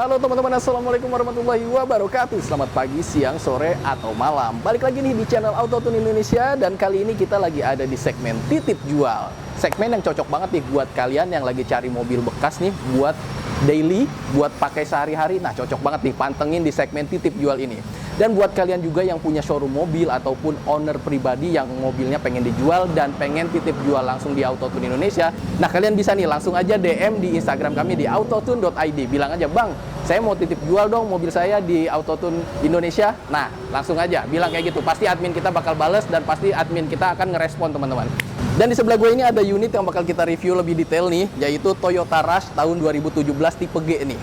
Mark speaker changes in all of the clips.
Speaker 1: Halo teman-teman, assalamualaikum warahmatullahi wabarakatuh. Selamat pagi, siang, sore, atau malam. Balik lagi nih di channel Autotune Indonesia. Dan kali ini kita lagi ada di segmen titip jual. Segmen yang cocok banget nih buat kalian yang lagi cari mobil bekas nih, buat daily, buat pakai sehari-hari. Nah, cocok banget nih, pantengin di segmen titip jual ini. Dan buat kalian juga yang punya showroom mobil ataupun owner pribadi yang mobilnya pengen dijual dan pengen titip jual langsung di Autotune Indonesia, nah kalian bisa nih langsung aja DM di Instagram kami di autotune.id. Bilang aja, "Bang, saya mau titip jual dong mobil saya di Autotune Indonesia." Nah, langsung aja bilang kayak gitu. Pasti admin kita bakal bales dan pasti admin kita akan ngerespon, teman-teman. Dan di sebelah gue ini ada unit yang bakal kita review lebih detail nih, yaitu Toyota Rush tahun 2017 tipe G nih.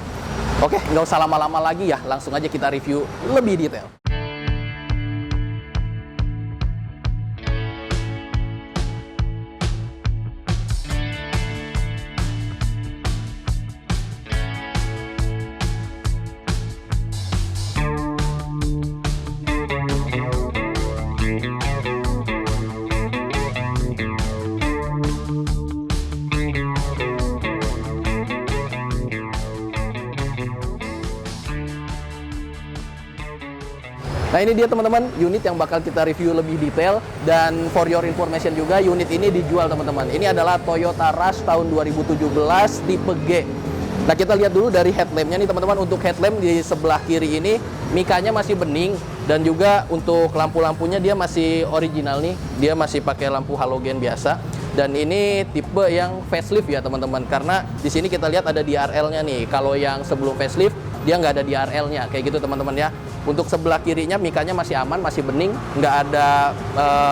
Speaker 1: Oke, nggak usah lama-lama lagi ya, langsung aja kita review lebih detail. Nah, ini dia teman-teman, unit yang bakal kita review lebih detail. Dan for your information juga, unit ini dijual teman-teman. Ini adalah Toyota Rush tahun 2017 tipe G. Nah, kita lihat dulu dari headlampnya nih teman-teman. Untuk headlamp di sebelah kiri ini, mikanya masih bening. Dan juga untuk lampu-lampunya dia masih original nih. Dia masih pakai lampu halogen biasa. Dan ini tipe yang facelift ya teman-teman. Karena di sini kita lihat ada DRL-nya nih. Kalau yang sebelum facelift, dia nggak ada DRL-nya. Kayak gitu teman-teman ya. Untuk sebelah kirinya mikanya masih aman, masih bening, nggak ada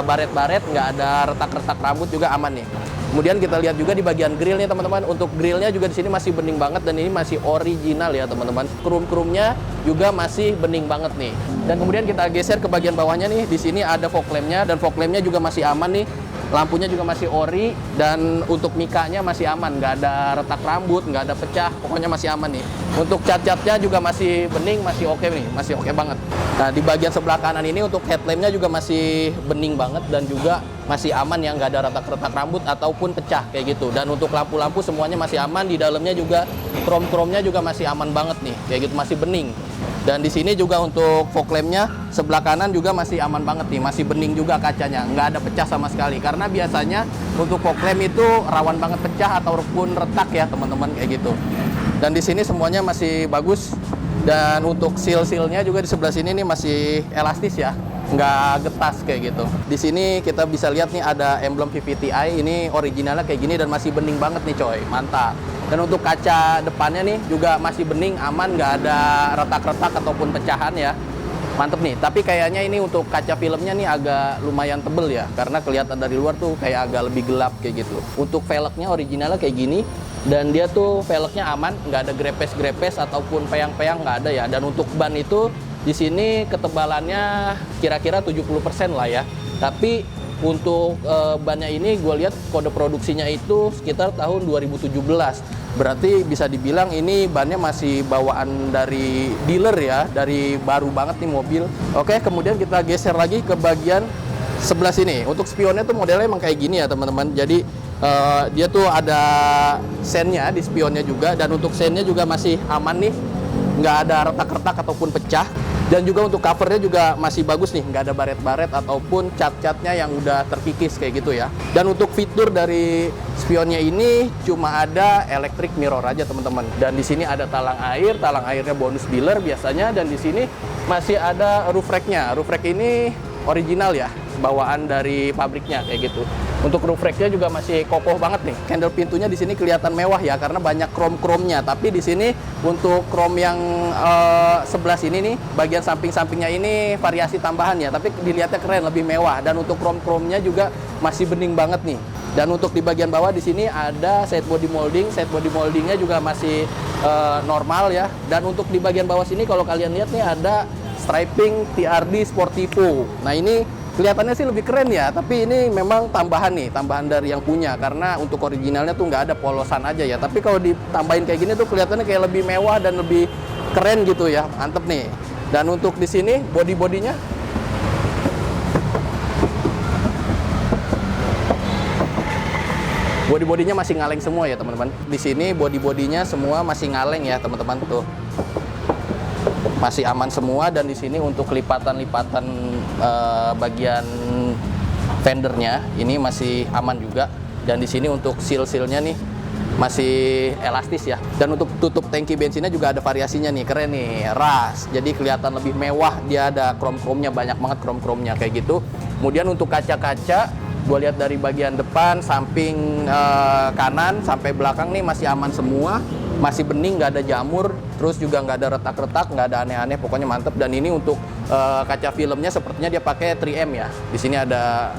Speaker 1: baret-baret, nggak ada retak-retak rambut, juga aman nih. Kemudian kita lihat juga di bagian grill nih teman-teman. Untuk grillnya juga di sini masih bening banget dan ini masih original ya teman-teman. Krum-krumnya juga masih bening banget nih. Dan kemudian kita geser ke bagian bawahnya nih. Di sini ada fog lampnya dan fog lampnya juga masih aman nih. Lampunya juga masih ori dan untuk mikanya masih aman, nggak ada retak rambut, nggak ada pecah, pokoknya masih aman nih. Untuk cat-catnya juga masih bening, masih oke nih, masih oke banget. Nah, di bagian sebelah kanan ini untuk headlampnya juga masih bening banget dan juga masih aman ya, nggak ada retak-retak rambut ataupun pecah kayak gitu. Dan untuk lampu-lampu semuanya masih aman, di dalamnya juga krom-kromnya juga masih aman banget nih, kayak gitu, masih bening. Dan di sini juga untuk fog lampnya sebelah kanan juga masih aman banget nih, masih bening juga kacanya, nggak ada pecah sama sekali. Karena biasanya untuk fog lamp itu rawan banget pecah ataupun retak ya teman-teman, kayak gitu. Dan di sini semuanya masih bagus. Dan untuk seal-sealnya juga di sebelah sini nih masih elastis ya, nggak getas kayak gitu. Di sini kita bisa lihat nih ada emblem VVTi, ini originalnya kayak gini dan masih bening banget nih coy, mantap. Dan untuk kaca depannya nih juga masih bening, aman, nggak ada retak-retak ataupun pecahan ya. Mantep nih, tapi kayaknya ini untuk kaca filmnya nih agak lumayan tebel ya, karena kelihatan dari luar tuh kayak agak lebih gelap kayak gitu. Untuk velgnya originalnya kayak gini, dan dia tuh velgnya aman, nggak ada grepes-grepes ataupun peyang-peyang, nggak ada ya. Dan untuk ban itu di sini ketebalannya kira-kira 70% lah ya. Tapi untuk bannya ini gue lihat kode produksinya itu sekitar tahun 2017. Berarti bisa dibilang ini bannya masih bawaan dari dealer ya, dari baru banget nih mobil. Oke, kemudian kita geser lagi ke bagian sebelah sini. Untuk spionnya tuh modelnya emang kayak gini ya teman-teman. Jadi dia tuh ada sennya di spionnya juga, dan untuk sennya juga masih aman nih, nggak ada retak-retak ataupun pecah. Dan juga untuk covernya juga masih bagus nih, nggak ada baret-baret ataupun cat-catnya yang udah terkikis kayak gitu ya. Dan untuk fitur dari spionnya ini cuma ada electric mirror aja teman-teman. Dan di sini ada talang airnya bonus dealer biasanya. Dan di sini masih ada roof racknya. Roof rack ini original ya, bawaan dari pabriknya kayak gitu. Untuk roof racknya juga masih kokoh banget nih. Handle pintunya di sini kelihatan mewah ya, karena banyak krom-kromnya. Tapi di sini untuk krom yang sebelah sini nih, bagian samping-sampingnya ini variasi tambahan ya. Tapi dilihatnya keren, lebih mewah. Dan untuk krom-kromnya juga masih bening banget nih. Dan untuk di bagian bawah di sini ada side body molding. Side body moldingnya juga masih normal ya. Dan untuk di bagian bawah sini kalau kalian lihat nih ada striping TRD Sportivo. Nah, ini kelihatannya sih lebih keren ya, tapi ini memang tambahan nih, tambahan dari yang punya, karena untuk originalnya tuh nggak ada, polosan aja ya. Tapi kalau ditambahin kayak gini tuh kelihatannya kayak lebih mewah dan lebih keren gitu ya, mantep nih. Dan untuk di sini body-bodinya body-bodinya masih ngaleng semua ya teman-teman. Di sini body-bodinya semua masih ngaleng ya teman-teman tuh. masih aman semua. Dan di sini untuk lipatan-lipatan bagian fendernya ini masih aman juga. Dan di sini untuk seal-sealnya nih masih elastis ya. Dan untuk tutup tangki bensinnya juga ada variasinya nih, keren nih, rust. Jadi kelihatan lebih mewah, dia ada krom-kromnya, banyak banget krom-kromnya kayak gitu. Kemudian untuk kaca-kaca, gue lihat dari bagian depan, samping kanan sampai belakang nih masih aman semua, masih bening, nggak ada jamur, terus juga nggak ada retak-retak, nggak ada aneh-aneh, pokoknya mantep. Dan ini untuk kaca filmnya sepertinya dia pakai 3M ya. Di sini ada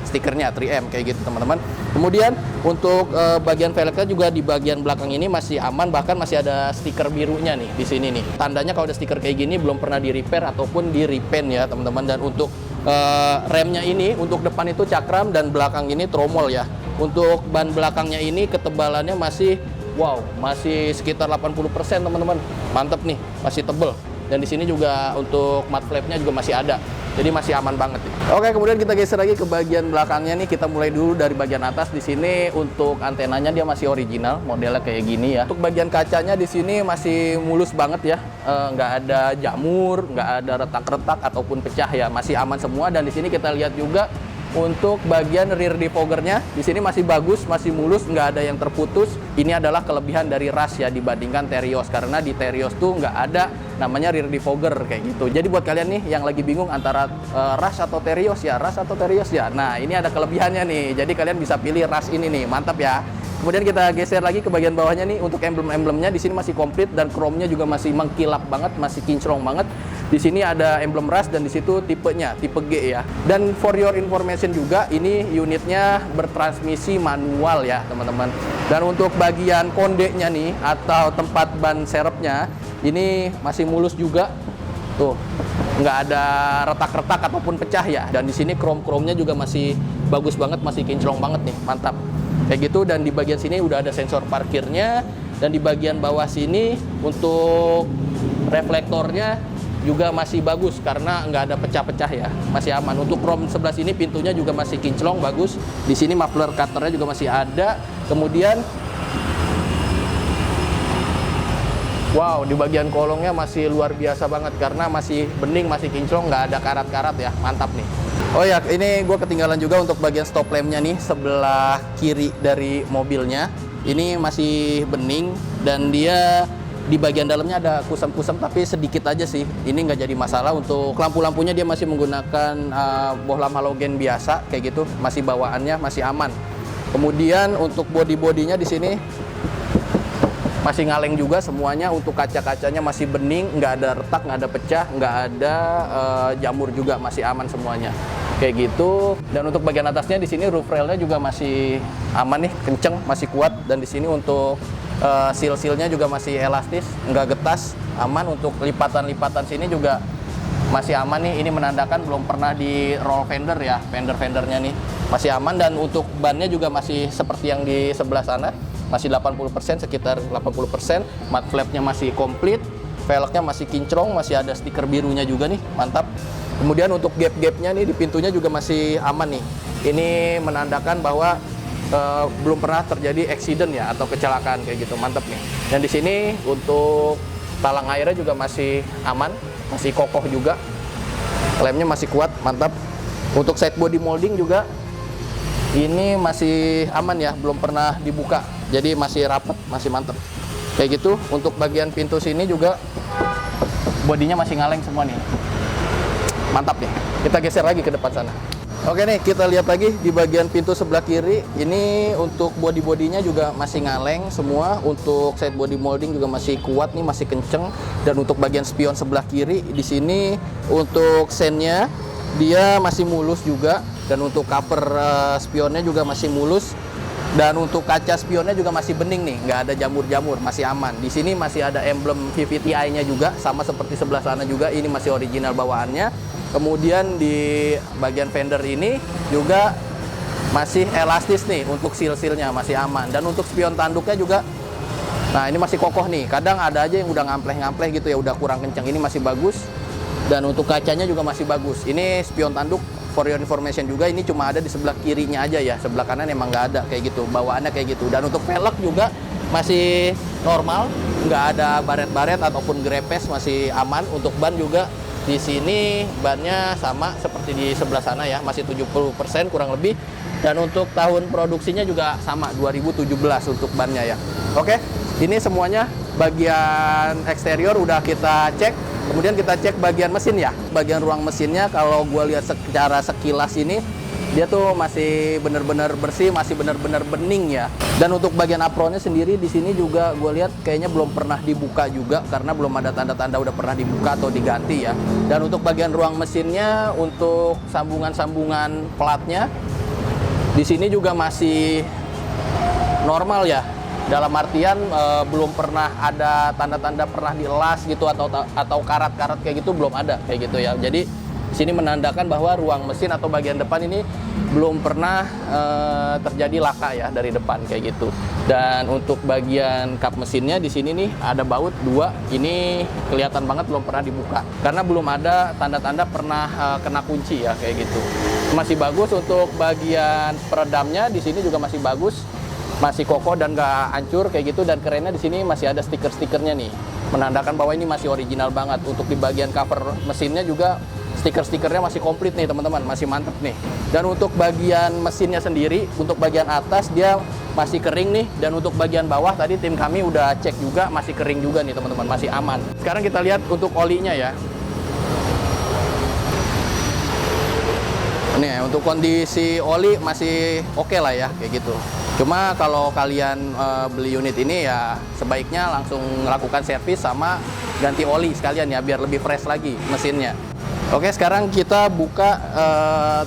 Speaker 1: stikernya 3M kayak gitu teman-teman. Kemudian untuk bagian velgnya juga di bagian belakang ini masih aman, bahkan masih ada stiker birunya nih di sini nih. Tandanya kalau ada stiker kayak gini belum pernah di repair ataupun di repaint ya teman-teman. Dan untuk remnya ini, untuk depan itu cakram dan belakang ini tromol ya. Untuk ban belakangnya ini ketebalannya masih masih sekitar 80% teman-teman. Mantep nih, masih tebel. Dan di sini juga untuk mud flapnya juga masih ada. Jadi masih aman banget nih. Oke, kemudian kita geser lagi ke bagian belakangnya nih. Kita mulai dulu dari bagian atas. Di sini untuk antenanya dia masih original, modelnya kayak gini ya. Untuk bagian kacanya di sini masih mulus banget ya. Nggak ada jamur, nggak ada retak-retak ataupun pecah ya. Masih aman semua. Dan di sini kita lihat juga untuk bagian rear defoggernya di sini masih bagus, masih mulus, nggak ada yang terputus. Ini adalah kelebihan dari Rush ya dibandingkan Terios, karena di Terios tuh nggak ada namanya rear defogger kayak gitu. Jadi buat kalian nih yang lagi bingung antara Rush atau Terios ya, Rush atau Terios ya. Nah ini ada kelebihannya nih. Jadi kalian bisa pilih Rush ini nih, mantap ya. Kemudian kita geser lagi ke bagian bawahnya nih. Untuk emblem-emblemnya di sini masih komplit dan chrome-nya juga masih mengkilap banget, masih kinclong banget. Di sini ada emblem Rush dan di situ tipenya, tipe G ya. Dan for your information juga, ini unitnya bertransmisi manual ya, teman-teman. Dan untuk bagian kondeknya nih atau tempat ban serepnya, ini masih mulus juga. Tuh, nggak ada retak-retak ataupun pecah ya. Dan di sini chrome-chrome-nya juga masih bagus banget, masih kinclong banget nih, mantap. Kayak gitu. Dan di bagian sini udah ada sensor parkirnya. Dan di bagian bawah sini untuk reflektornya juga masih bagus karena nggak ada pecah-pecah ya, masih aman. Untuk chrome sebelah sini pintunya juga masih kinclong, bagus. Di sini muffler cutternya juga masih ada. Kemudian di bagian kolongnya masih luar biasa banget karena masih bening, masih kinclong, nggak ada karat-karat ya, mantap nih. Oh ya, ini gue ketinggalan juga untuk bagian stop lampnya nih sebelah kiri dari mobilnya. Ini masih bening dan dia di bagian dalamnya ada kusam-kusam tapi sedikit aja sih. Ini nggak jadi masalah. Untuk lampu-lampunya dia masih menggunakan bohlam halogen biasa kayak gitu. Masih bawaannya masih aman. Kemudian untuk bodi-bodinya di sini masih ngaleng juga semuanya. Untuk kaca-kacanya masih bening, nggak ada retak, nggak ada pecah, nggak ada jamur juga, masih aman semuanya. Kayak gitu. Dan untuk bagian atasnya di sini roof railnya juga masih aman nih, kenceng, masih kuat. Dan di sini untuk seal-sealnya juga masih elastis, nggak getas, aman. Untuk lipatan-lipatan sini juga masih aman nih. Ini menandakan belum pernah di roll fender ya, fender-fendernya nih masih aman. Dan untuk bannya juga masih seperti yang di sebelah sana, masih 80%, sekitar 80%. Mud flapnya masih komplit, velgnya masih kinclong, masih ada stiker birunya juga nih, mantap. Kemudian untuk gap-gapnya nih di pintunya juga masih aman nih. Ini menandakan bahwa belum pernah terjadi accident ya atau kecelakaan kayak gitu, mantep nih. Dan di sini untuk talang airnya juga masih aman, masih kokoh juga, lemnya masih kuat, mantap. Untuk side body molding juga ini masih aman ya, belum pernah dibuka, jadi masih rapat, masih mantep kayak gitu. Untuk bagian pintu sini juga bodinya masih ngaleng semua nih, mantap nih. Kita geser lagi ke depan sana. Oke nih, kita lihat lagi di bagian pintu sebelah kiri. Ini untuk body-bodinya juga masih ngaleng semua. Untuk side body molding juga masih kuat nih, masih kenceng. Dan untuk bagian spion sebelah kiri di sini untuk sennya dia masih mulus juga. Dan untuk cover spionnya juga masih mulus. Dan untuk kaca spionnya juga masih bening nih, nggak ada jamur-jamur, masih aman. Di sini masih ada emblem VVTi-nya juga, sama seperti sebelah sana juga. Ini masih original bawaannya. Kemudian di bagian fender ini juga masih elastis nih, untuk seal-sealnya masih aman. Dan untuk spion tanduknya juga, nah ini masih kokoh nih. Kadang ada aja yang udah ngampleh-ngampleh gitu ya, udah kurang kencang. Ini masih bagus. Dan untuk kacanya juga masih bagus. Ini spion tanduk, for your information juga, ini cuma ada di sebelah kirinya aja ya. Sebelah kanan emang nggak ada kayak gitu, bawaannya kayak gitu. Dan untuk velg juga masih normal, nggak ada baret-baret ataupun grepes, masih aman. Untuk ban juga di sini bannya sama seperti di sebelah sana ya, masih 70% kurang lebih. Dan untuk tahun produksinya juga sama, 2017 untuk bannya ya. Oke, ini semuanya bagian eksterior udah kita cek. Kemudian kita cek bagian mesin ya. Bagian ruang mesinnya kalau gue lihat secara sekilas ini, dia tuh masih benar-benar bersih, masih benar-benar bening ya. Dan untuk bagian apronnya sendiri di sini juga gue lihat kayaknya belum pernah dibuka juga, karena belum ada tanda-tanda udah pernah dibuka atau diganti ya. Dan untuk bagian ruang mesinnya, untuk sambungan-sambungan platnya di sini juga masih normal ya. Dalam artian belum pernah ada tanda-tanda pernah dielas gitu atau karat-karat kayak gitu, belum ada kayak gitu ya. Jadi di sini menandakan bahwa ruang mesin atau bagian depan ini belum pernah terjadi laka ya dari depan kayak gitu. Dan untuk bagian kap mesinnya di sini nih ada baut 2. Ini kelihatan banget belum pernah dibuka karena belum ada tanda-tanda pernah kena kunci ya kayak gitu. Masih bagus. Untuk bagian peredamnya di sini juga masih bagus, masih kokoh dan nggak hancur kayak gitu. Dan kerennya di sini masih ada stiker-stikernya nih, menandakan bahwa ini masih original banget. Untuk di bagian cover mesinnya juga stiker-stikernya masih komplit nih teman-teman, masih mantep nih. Dan untuk bagian mesinnya sendiri, untuk bagian atas dia masih kering nih. Dan untuk bagian bawah tadi tim kami udah cek juga, masih kering juga nih teman-teman, masih aman. Sekarang kita lihat untuk olinya ya. Nih untuk kondisi oli masih oke lah ya kayak gitu. Cuma kalau kalian beli unit ini ya sebaiknya langsung melakukan servis sama ganti oli sekalian ya, biar lebih fresh lagi mesinnya. Oke, sekarang kita buka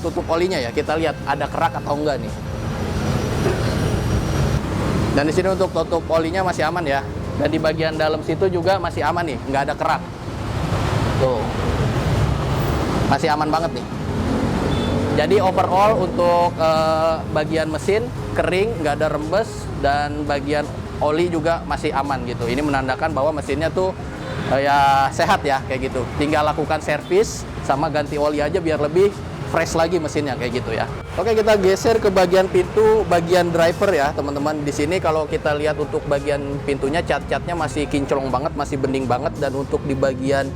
Speaker 1: tutup olinya ya. Kita lihat ada kerak atau enggak nih. Dan di sini untuk tutup olinya masih aman ya. Dan di bagian dalam situ juga masih aman nih, nggak ada kerak. Tuh, masih aman banget nih. Jadi overall untuk bagian mesin kering, nggak ada rembes, dan bagian oli juga masih aman gitu. Ini menandakan bahwa mesinnya tuh ya sehat ya kayak gitu. Tinggal lakukan servis sama ganti oli aja biar lebih fresh lagi mesinnya kayak gitu ya. Oke, kita geser ke bagian pintu, bagian driver ya teman-teman. Di sini kalau kita lihat untuk bagian pintunya cat-catnya masih kinclong banget, masih bening banget. Dan untuk di bagian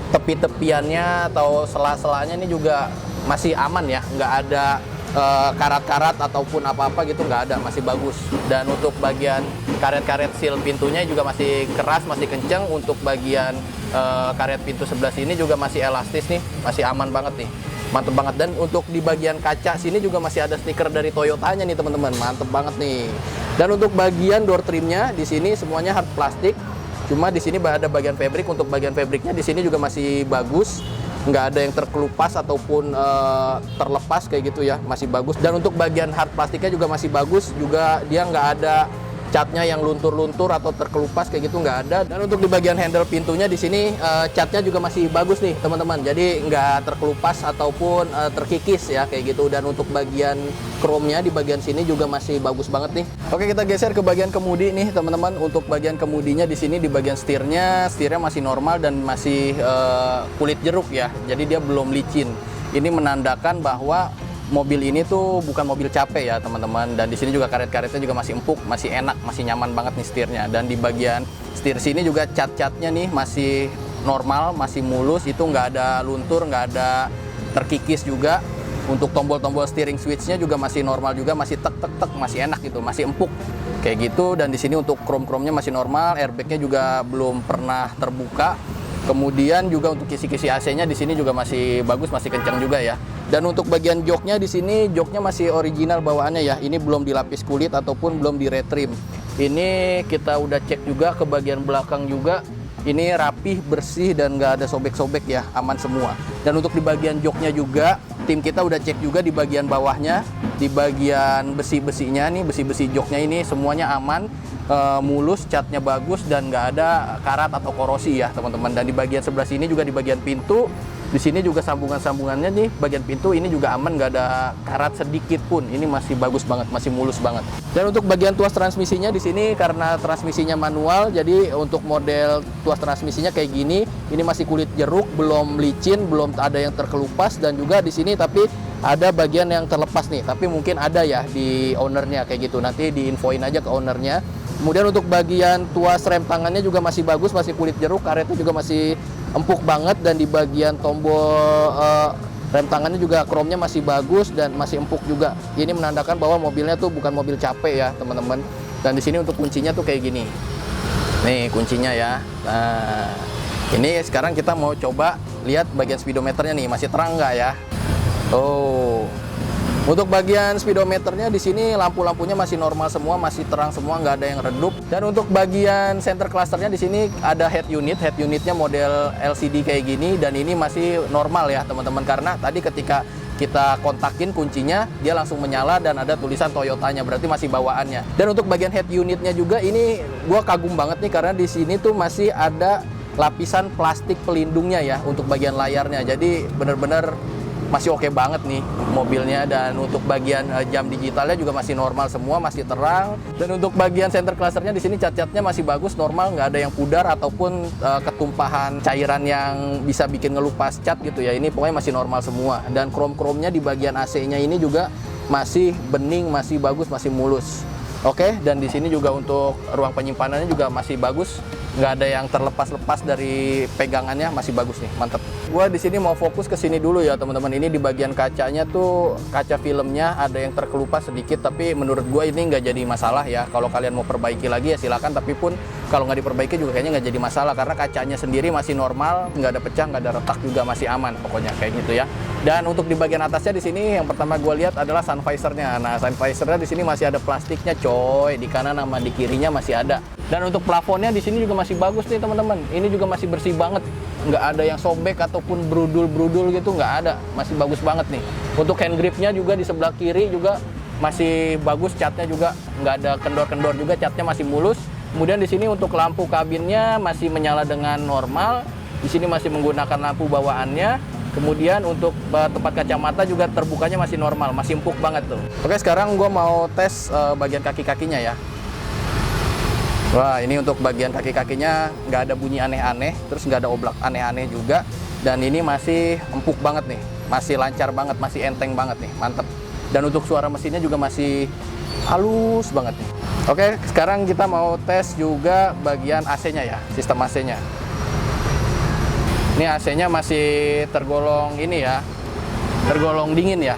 Speaker 1: tepi-tepiannya atau sela-selanya ini juga masih aman ya, nggak ada karat-karat ataupun apa-apa gitu, nggak ada, masih bagus. Dan untuk bagian karet-karet seal pintunya juga masih keras, masih kenceng. Untuk bagian karet pintu sebelah sini juga masih elastis nih, masih aman banget nih, mantep banget. Dan untuk di bagian kaca sini juga masih ada stiker dari Toyotanya nih teman-teman, mantep banget nih. Dan untuk bagian door trimnya di sini semuanya hard plastik. Cuma di sini ada bagian fabric. Untuk bagian fabriknya di sini juga masih bagus, nggak ada yang terkelupas ataupun terlepas kayak gitu ya, masih bagus. Dan untuk bagian hard plastiknya juga masih bagus, juga dia nggak ada catnya yang luntur-luntur atau terkelupas kayak gitu, nggak ada. Dan untuk di bagian handle pintunya di sini catnya juga masih bagus nih teman-teman, jadi nggak terkelupas ataupun terkikis ya kayak gitu. Dan untuk bagian chrome-nya di bagian sini juga masih bagus banget nih. Oke, kita geser ke bagian kemudi nih teman-teman. Untuk bagian kemudinya di sini di bagian setirnya masih normal dan masih kulit jeruk ya, jadi dia belum licin. Ini menandakan bahwa mobil ini tuh bukan mobil capek ya teman-teman. Dan di sini juga karet-karetnya juga masih empuk, masih enak, masih nyaman banget nih setirnya. Dan di bagian setir sini juga cat-catnya nih masih normal, masih mulus, itu nggak ada luntur, nggak ada terkikis juga. Untuk tombol-tombol steering switch-nya juga masih normal juga, masih tek-tek-tek, masih enak gitu, masih empuk kayak gitu. Dan di sini untuk chrome-chrome-nya masih normal, airbag-nya juga belum pernah terbuka. Kemudian juga untuk kisi-kisi AC-nya di sini juga masih bagus, masih kencang juga ya. Dan untuk bagian joknya di sini, joknya masih original bawaannya ya. Ini belum dilapis kulit ataupun belum di retrim. Ini kita udah cek juga ke bagian belakang juga. Ini rapih, bersih, dan nggak ada sobek-sobek ya, aman semua. Dan untuk di bagian joknya juga, tim kita udah cek juga di bagian bawahnya, di bagian besi-besinya nih, besi-besi joknya ini semuanya aman. Mulus, catnya bagus, dan nggak ada karat atau korosi ya teman-teman. Dan di bagian sebelah sini juga di bagian pintu Di sini juga sambungan-sambungannya nih, bagian pintu ini juga aman, nggak ada karat sedikit pun. Ini masih bagus banget, masih mulus banget. Dan untuk bagian tuas transmisinya di sini karena transmisinya manual, jadi untuk model tuas transmisinya kayak gini. Ini masih kulit jeruk, belum licin, belum ada yang terkelupas, dan juga di sini tapi ada bagian yang terlepas nih. Tapi mungkin ada ya di ownernya kayak gitu. Nanti diinfoin aja ke ownernya. Kemudian untuk bagian tuas rem tangannya juga masih bagus, masih kulit jeruk, karetnya juga masih empuk banget, dan di bagian tombol rem tangannya juga kromnya masih bagus dan masih empuk juga. Ini menandakan bahwa mobilnya tuh bukan mobil capek ya teman-teman. Dan di sini untuk kuncinya tuh kayak gini. Nih kuncinya ya. Nah, ini sekarang kita mau coba lihat bagian speedometernya nih, masih terang nggak ya? Oh. Untuk bagian speedometernya di sini lampu-lampunya masih normal semua, masih terang semua, nggak ada yang redup. Dan untuk bagian center clusternya di sini ada head unitnya model LCD kayak gini, dan ini masih normal ya teman-teman, karena tadi ketika kita kontakin kuncinya dia langsung menyala dan ada tulisan Toyotanya, berarti masih bawaannya. Dan untuk bagian head unitnya juga ini gua kagum banget nih, karena di sini tuh masih ada lapisan plastik pelindungnya ya untuk bagian layarnya. Jadi bener-bener masih oke banget nih mobilnya. Dan untuk bagian jam digitalnya juga masih normal semua, masih terang. Dan untuk bagian center clusternya di sini cat-catnya masih bagus, normal, nggak ada yang pudar ataupun ketumpahan cairan yang bisa bikin ngelupas cat gitu ya. Ini pokoknya masih normal semua. Dan krom-kromnya di bagian AC-nya ini juga masih bening, masih bagus, masih mulus. Oke, dan di sini juga untuk ruang penyimpanannya juga masih bagus, nggak ada yang terlepas-lepas dari pegangannya, masih bagus nih, mantep. Gua di sini mau fokus ke sini dulu ya teman-teman. Ini di bagian kacanya tuh, kaca filmnya ada yang terkelupas sedikit, tapi menurut gue ini nggak jadi masalah ya. Kalau kalian mau perbaiki lagi ya silakan, tapi pun kalau nggak diperbaiki juga kayaknya nggak jadi masalah, karena kacanya sendiri masih normal, nggak ada pecah, nggak ada retak juga, masih aman pokoknya kayak gitu ya. Dan untuk di bagian atasnya di sini yang pertama gue lihat adalah sun visornya. Nah, sun visornya di sini masih ada plastiknya coy, di kanan sama di kirinya masih ada. Dan untuk plafonnya di sini juga masih bagus nih teman-teman. Ini juga masih bersih banget, nggak ada yang sobek ataupun brudul-brudul gitu, nggak ada, masih bagus banget nih. Untuk hand gripnya juga di sebelah kiri juga masih bagus, catnya juga nggak ada kendor-kendor juga, catnya masih mulus. Kemudian di sini untuk lampu kabinnya masih menyala dengan normal. Di sini masih menggunakan lampu bawaannya. Kemudian untuk tempat kacamata juga terbukanya masih normal, masih empuk banget tuh. Oke, sekarang gue mau tes bagian kaki-kakinya ya. Wah, ini untuk bagian kaki-kakinya nggak ada bunyi aneh-aneh, terus nggak ada oblak aneh-aneh juga. Dan ini masih empuk banget nih, masih lancar banget, masih enteng banget nih, mantep. Dan untuk suara mesinnya juga masih halus banget nih. Oke, sekarang kita mau tes juga bagian AC-nya ya, sistem AC-nya. Ini AC-nya masih tergolong ini ya, tergolong dingin ya.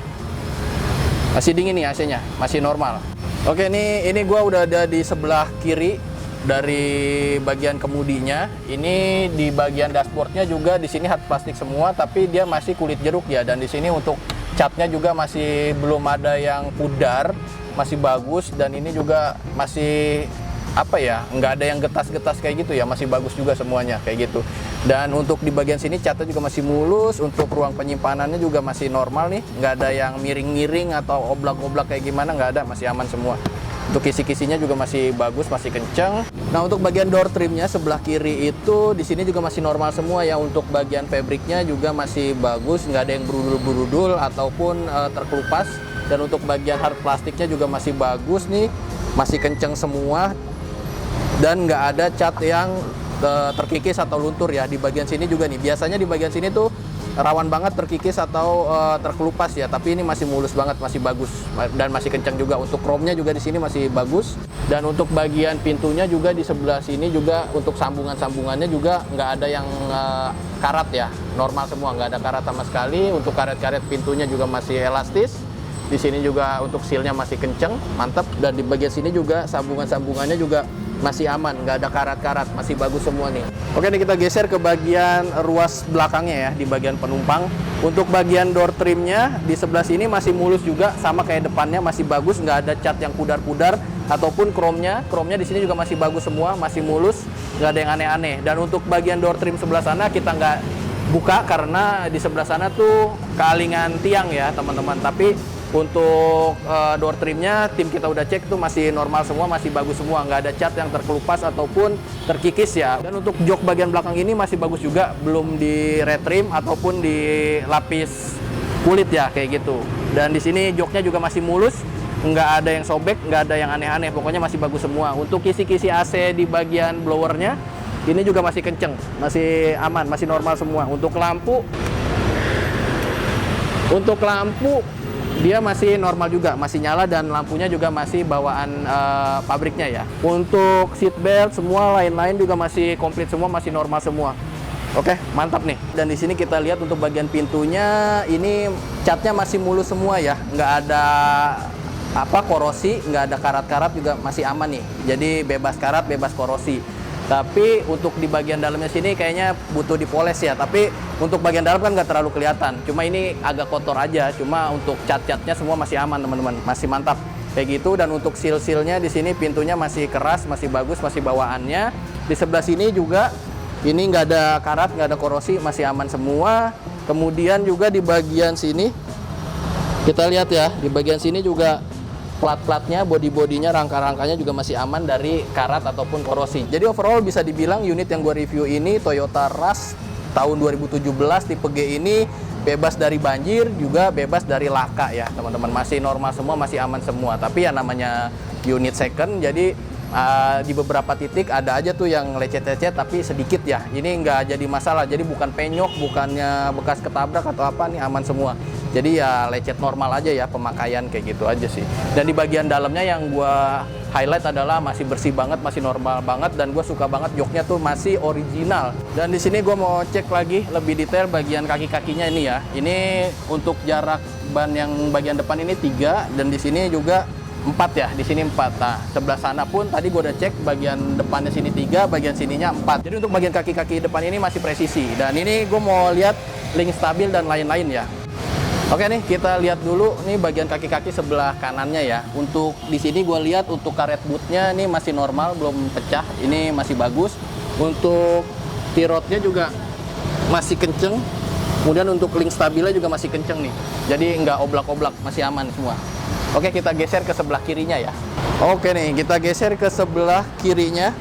Speaker 1: Masih dingin nih AC-nya, masih normal. Oke, ini gua udah ada di sebelah kiri dari bagian kemudinya. Ini di bagian dashboardnya juga di sini hard plastik semua, tapi dia masih kulit jeruk ya. Dan di sini untuk catnya juga masih belum ada yang pudar, masih bagus. Dan ini juga masih apa ya, nggak ada yang getas-getas kayak gitu ya, masih bagus juga semuanya kayak gitu. Dan untuk di bagian sini catnya juga masih mulus. Untuk ruang penyimpanannya juga masih normal nih, nggak ada yang miring-miring atau oblak-oblak kayak gimana, nggak ada, masih aman semua. Untuk kisi-kisinya juga masih bagus, masih kenceng. Nah, untuk bagian door trimnya sebelah kiri itu di sini juga masih normal semua ya. Untuk bagian fabriknya juga masih bagus, nggak ada yang berudul-berudul ataupun terkelupas. Dan untuk bagian hard plastiknya juga masih bagus nih, masih kenceng semua. Dan nggak ada cat yang terkikis atau luntur ya. Di bagian sini juga nih, biasanya di bagian sini tuh rawan banget terkikis atau terkelupas ya, tapi ini masih mulus banget, masih bagus dan masih kencang juga. Untuk chrome-nya juga di sini masih bagus. Dan untuk bagian pintunya juga di sebelah sini juga untuk sambungan-sambungannya juga nggak ada yang karat ya, normal semua, nggak ada karat sama sekali. Untuk karet-karet pintunya juga masih elastis. Di sini juga untuk seal-nya masih kenceng, mantap. Dan di bagian sini juga sambungan-sambungannya juga masih aman, nggak ada karat-karat, masih bagus semua nih. Oke, nih kita geser ke bagian ruas belakangnya ya, di bagian penumpang. Untuk bagian door trimnya di sebelah sini masih mulus juga, sama kayak depannya masih bagus, nggak ada cat yang pudar-pudar ataupun chrome-nya di sini juga masih bagus semua, masih mulus, nggak ada yang aneh-aneh. Dan untuk bagian door trim sebelah sana kita nggak buka karena di sebelah sana tuh kealingan tiang ya teman-teman. Tapi Untuk door trimnya tim kita udah cek itu masih normal semua, masih bagus semua, nggak ada cat yang terkelupas ataupun terkikis ya. Dan untuk jok bagian belakang ini masih bagus juga, belum di retrim ataupun dilapis kulit ya kayak gitu. Dan di sini joknya juga masih mulus, nggak ada yang sobek, nggak ada yang aneh-aneh, pokoknya masih bagus semua. Untuk kisi-kisi AC di bagian blowernya ini juga masih kenceng, masih aman, masih normal semua. Untuk lampu dia masih normal juga, masih nyala dan lampunya juga masih bawaan pabriknya ya. Untuk seat belt semua lain-lain juga masih komplit semua, masih normal semua. Oke, mantap nih. Dan di sini kita lihat untuk bagian pintunya ini catnya masih mulus semua ya, nggak ada korosi, nggak ada karat-karat, juga masih aman nih. Jadi bebas karat, bebas korosi. Tapi untuk di bagian dalamnya sini kayaknya butuh dipoles ya. Tapi untuk bagian dalam kan nggak terlalu kelihatan. Cuma ini agak kotor aja. Cuma untuk cat-catnya semua masih aman teman-teman. Masih mantap kayak gitu. Dan untuk seal-sealnya di sini pintunya masih keras, masih bagus, masih bawaannya. Di sebelah sini juga ini nggak ada karat, nggak ada korosi, masih aman semua. Kemudian juga di bagian sini kita lihat ya. Di bagian sini juga plat-platnya, body-bodinya, rangka-rangkanya juga masih aman dari karat ataupun korosi. Jadi overall bisa dibilang unit yang gue review ini Toyota Rush tahun 2017 tipe G ini bebas dari banjir, juga bebas dari laka ya teman-teman. Masih normal semua, masih aman semua. Tapi ya namanya unit second, jadi di beberapa titik ada aja tuh yang lecet-lecet tapi sedikit ya. Ini nggak jadi masalah, jadi bukan penyok, bukannya bekas ketabrak atau apa, nih aman semua. Jadi ya lecet normal aja ya, pemakaian kayak gitu aja sih. Dan di bagian dalamnya yang gua highlight adalah masih bersih banget, masih normal banget, dan gue suka banget joknya tuh masih original. Dan di sini gue mau cek lagi lebih detail bagian kaki-kakinya ini ya. Ini untuk jarak ban yang bagian depan ini 3, dan di sini juga 4 ya, di sini 4. Nah, sebelah sana pun tadi gue udah cek bagian depannya sini 3, bagian sininya 4. Jadi untuk bagian kaki-kaki depan ini masih presisi. Dan ini gue mau lihat link stabil dan lain-lain ya. Oke nih, kita lihat dulu nih bagian kaki-kaki sebelah kanannya ya. Untuk di sini gue lihat untuk karet bootnya ini masih normal, belum pecah. Ini masih bagus. Untuk T-rodnya juga masih kenceng. Kemudian untuk link stabilnya juga masih kenceng nih. Jadi nggak oblak-oblak, masih aman semua. Oke, kita geser ke sebelah kirinya ya. Oke nih, kita geser ke sebelah kirinya.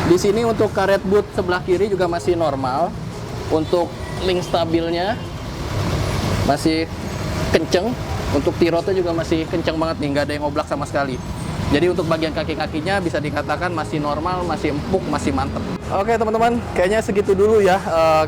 Speaker 1: Di sini untuk karet boot sebelah kiri juga masih normal. Untuk link stabilnya masih kenceng. Untuk T-rodnya juga masih kenceng banget nih, nggak ada yang oblak sama sekali. Jadi untuk bagian kaki-kakinya bisa dikatakan masih normal, masih empuk, masih mantep. Oke teman-teman, kayaknya segitu dulu ya.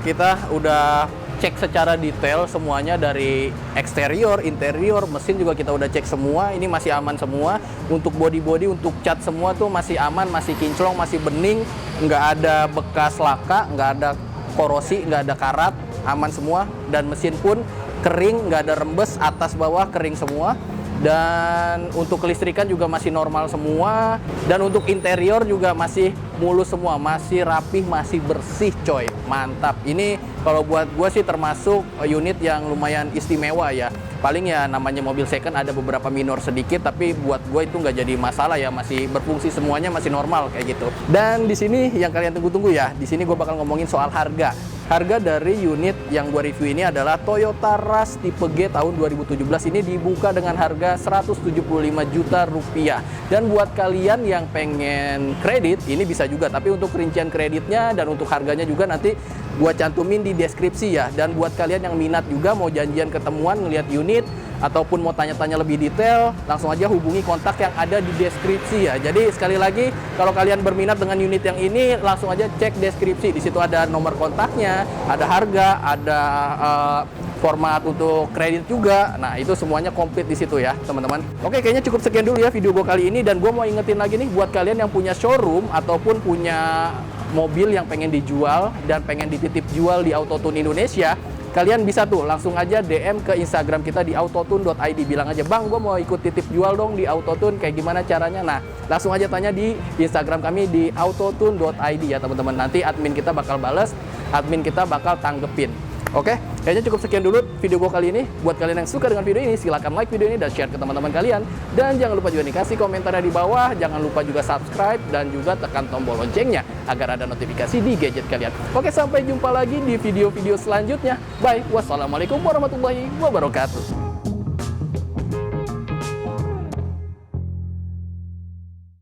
Speaker 1: Kita udah cek secara detail semuanya dari eksterior, interior, mesin juga kita udah cek semua. Ini masih aman semua. Untuk body-body, untuk cat semua tuh masih aman, masih kinclong, masih bening. Nggak ada bekas laka, nggak ada korosi, nggak ada karat, aman semua. Dan mesin pun kering, nggak ada rembes, atas bawah kering semua. Dan untuk kelistrikan juga masih normal semua. Dan untuk interior juga masih mulus semua, masih rapih, masih bersih coy. Mantap. Ini kalau buat gue sih termasuk unit yang lumayan istimewa ya. Paling ya namanya mobil second ada beberapa minor sedikit, tapi buat gue itu nggak jadi masalah ya, masih berfungsi semuanya, masih normal kayak gitu. Dan di sini yang kalian tunggu-tunggu ya, di sini gue bakal ngomongin soal harga. Harga dari unit yang gue review ini adalah Toyota Rush tipe G tahun 2017. Ini dibuka dengan harga 175 juta rupiah. Dan buat kalian yang pengen kredit, ini bisa juga. Tapi untuk rincian kreditnya dan untuk harganya juga nanti gue cantumin di deskripsi ya. Dan buat kalian yang minat juga mau janjian ketemuan ngeliat unit ataupun mau tanya-tanya lebih detail, langsung aja hubungi kontak yang ada di deskripsi ya. Jadi sekali lagi, kalau kalian berminat dengan unit yang ini, langsung aja cek deskripsi. Di situ ada nomor kontaknya, ada harga, ada format untuk kredit juga. Nah, itu semuanya komplit di situ ya, teman-teman. Oke, kayaknya cukup sekian dulu ya video gue kali ini. Dan gue mau ingetin lagi nih, buat kalian yang punya showroom ataupun punya mobil yang pengen dijual dan pengen dititip jual di Autotune Indonesia, kalian bisa tuh langsung aja DM ke Instagram kita di autotune.id. Bilang aja, "Bang, gue mau ikut titip jual dong di Autotune, kayak gimana caranya?" Nah, langsung aja tanya di Instagram kami di autotune.id ya teman-teman. Nanti admin kita bakal bales, admin kita bakal tanggepin. Oke, kayaknya cukup sekian dulu video gue kali ini. Buat kalian yang suka dengan video ini, silahkan like video ini dan share ke teman-teman kalian. Dan jangan lupa juga nih kasih komentarnya di bawah. Jangan lupa juga subscribe dan juga tekan tombol loncengnya agar ada notifikasi di gadget kalian. Oke, sampai jumpa lagi di video-video selanjutnya. Bye. Wassalamualaikum warahmatullahi wabarakatuh.